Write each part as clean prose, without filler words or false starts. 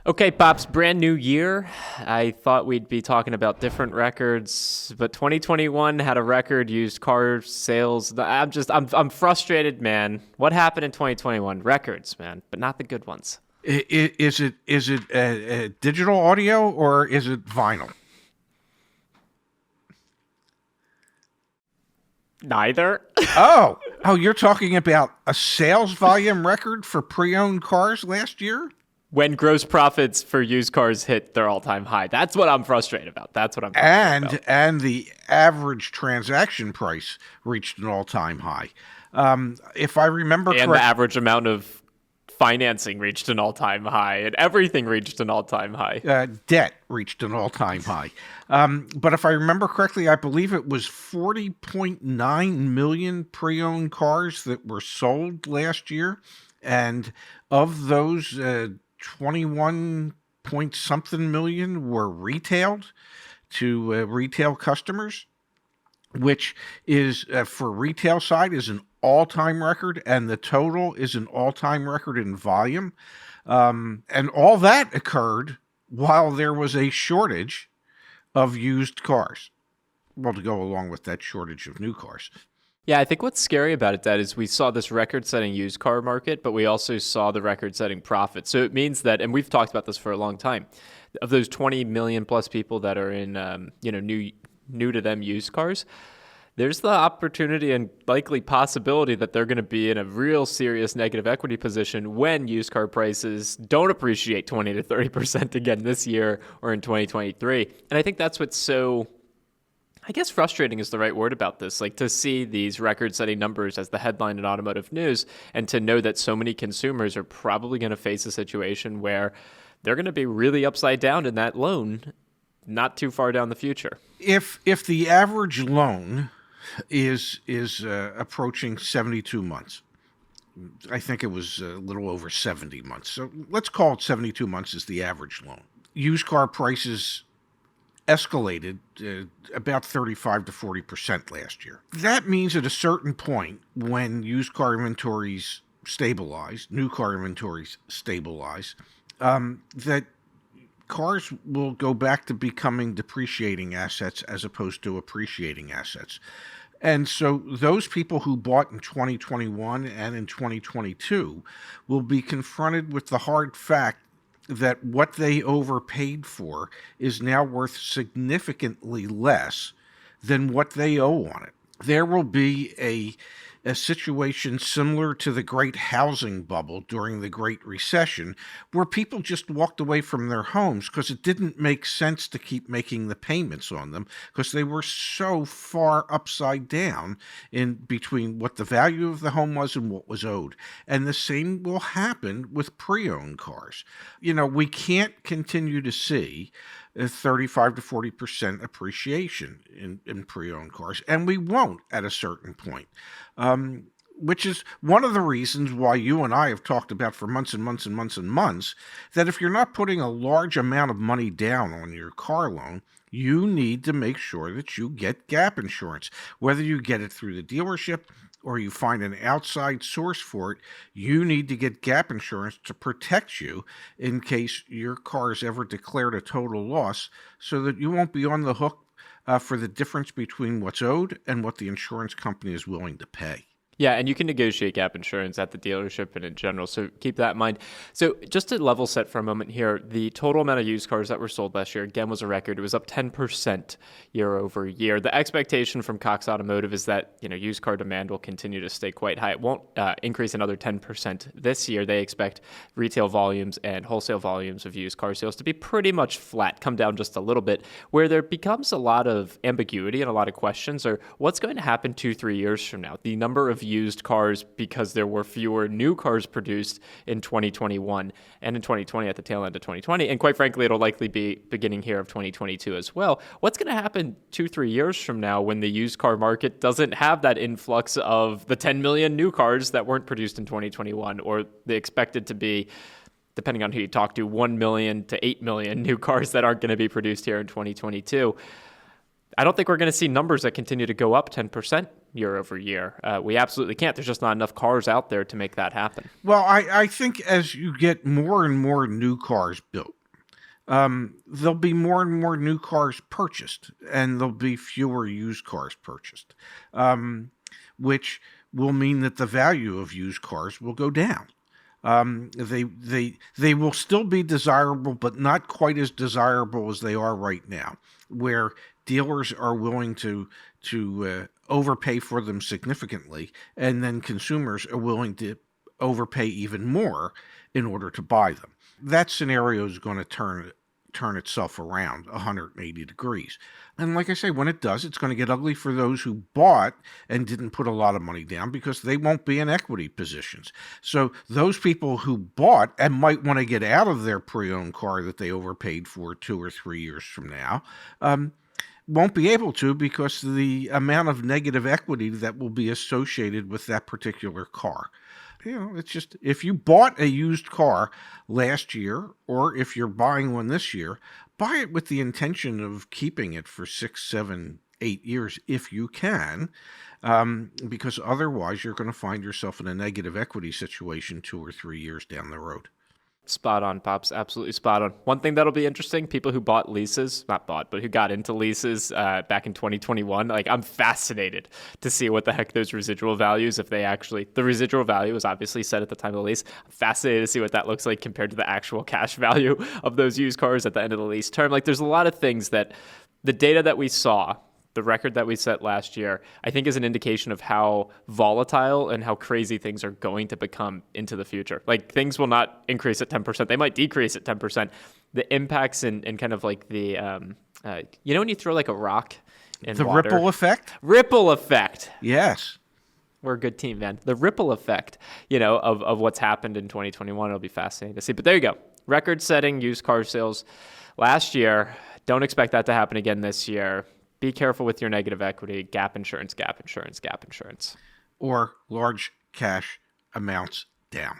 Okay, Pops, brand new year. I thought we'd be talking about different records, but 2021 had a record used car sales. I'm frustrated, man. What happened in 2021? Records, man, but not the good ones. Is it digital audio or is it vinyl? Neither. Oh, you're talking about a sales volume record for pre-owned cars last year? When gross profits for used cars hit their all-time high. That's what I'm frustrated about. That's what I'm frustrated And about. and the average transaction price reached an all-time high. If I remember And the correct, average amount of financing reached an all-time high, and everything reached an all-time high. debt reached an all-time high. But if I remember correctly, I believe it was 40.9 million pre-owned cars that were sold last year, and of those, 21 point something million were retailed to retail customers, which is for retail side is an all-time record, and the total is an all-time record in volume. And all that occurred while there was a shortage of used cars. Well, to go along with that shortage of new cars. Yeah, I think what's scary about it, Dad, is we saw this record-setting used car market, but we also saw the record-setting profit. So it means that, and we've talked about this for a long time, of those 20 million plus people that are in, new to them used cars, there's the opportunity and likely possibility that they're going to be in a real serious negative equity position when used car prices don't appreciate 20 to 30% again this year or in 2023. And I think that's what's so, I guess frustrating is the right word about this, like to see these record-setting numbers as the headline in automotive news and to know that so many consumers are probably going to face a situation where they're going to be really upside down in that loan not too far down the future. If the average loan is approaching 72 months, I think it was a little over 70 months. So let's call it 72 months as the average loan. Used car prices escalated about 35 to 40% last year. That means at a certain point when used car inventories stabilize, new car inventories stabilize, that cars will go back to becoming depreciating assets as opposed to appreciating assets. And so those people who bought in 2021 and in 2022 will be confronted with the hard fact that what they overpaid for is now worth significantly less than what they owe on it. There will be a situation similar to the great housing bubble during the Great Recession, where people just walked away from their homes because it didn't make sense to keep making the payments on them because they were so far upside down in between what the value of the home was and what was owed. And the same will happen with pre-owned cars. We can't continue to see 35 to 40% appreciation in pre-owned cars, and we won't at a certain point, which is one of the reasons why you and I have talked about for months and months and months and months that if you're not putting a large amount of money down on your car loan, you need to make sure that you get gap insurance, whether you get it through the dealership or you find an outside source for it. You need to get gap insurance to protect you in case your car is ever declared a total loss so that you won't be on the hook for the difference between what's owed and what the insurance company is willing to pay. Yeah, and you can negotiate gap insurance at the dealership and in general, so keep that in mind. So just to level set for a moment here, the total amount of used cars that were sold last year, again, was a record. It was up 10% year over year. The expectation from Cox Automotive is that used car demand will continue to stay quite high. It won't increase another 10% this year. They expect retail volumes and wholesale volumes of used car sales to be pretty much flat, come down just a little bit. Where there becomes a lot of ambiguity and a lot of questions are what's going to happen 2-3 years from now. The number of used cars because there were fewer new cars produced in 2021 and in 2020 at the tail end of 2020. And quite frankly, it'll likely be beginning here of 2022 as well. What's going to happen 2-3 years from now when the used car market doesn't have that influx of the 10 million new cars that weren't produced in 2021 or they expected to be, depending on who you talk to, 1 million to 8 million new cars that aren't going to be produced here in 2022? I don't think we're going to see numbers that continue to go up 10% year over year. We absolutely can't. There's just not enough cars out there to make that happen. Well, I think as you get more and more new cars built, there'll be more and more new cars purchased, and there'll be fewer used cars purchased, which will mean that the value of used cars will go down. They will still be desirable, but not quite as desirable as they are right now, where dealers are willing to overpay for them significantly, and then consumers are willing to overpay even more in order to buy them. That scenario is going to turn itself around 180 degrees. And like I say, when it does, it's going to get ugly for those who bought and didn't put a lot of money down, because they won't be in equity positions. So those people who bought and might want to get out of their pre-owned car that they overpaid for 2 or 3 years from now, won't be able to, because of the amount of negative equity that will be associated with that particular car. It's just, if you bought a used car last year, or if you're buying one this year, buy it with the intention of keeping it for 6, 7, 8 years if you can, because otherwise you're going to find yourself in a negative equity situation 2 or 3 years down the road. Spot on, Pops. Absolutely spot on. One thing that'll be interesting, people who bought leases, not bought, but who got into leases back in 2021, I'm fascinated to see what the heck those residual values, if they actually, the residual value was obviously set at the time of the lease. I'm fascinated to see what that looks like compared to the actual cash value of those used cars at the end of the lease term. There's a lot of things that the data that we saw, the record that we set last year, I think is an indication of how volatile and how crazy things are going to become into the future. Things will not increase at 10%. They might decrease at 10%. The impacts and kind of the, when you throw a rock in the water. Ripple effect? Ripple effect. Yes. We're a good team, man. The ripple effect, of what's happened in 2021, it'll be fascinating to see. But there you go. Record-setting used car sales last year. Don't expect that to happen again this year. Be careful with your negative equity. Gap insurance, gap insurance, gap insurance. Or large cash amounts down.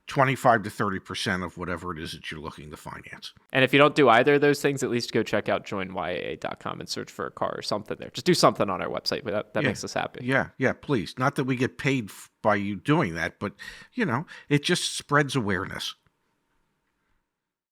25 to 30% of whatever it is that you're looking to finance. And if you don't do either of those things, at least go check out joinyaa.com and search for a car or something there. Just do something on our website. That makes us happy. Yeah, please. Not that we get paid by you doing that, but, it just spreads awareness.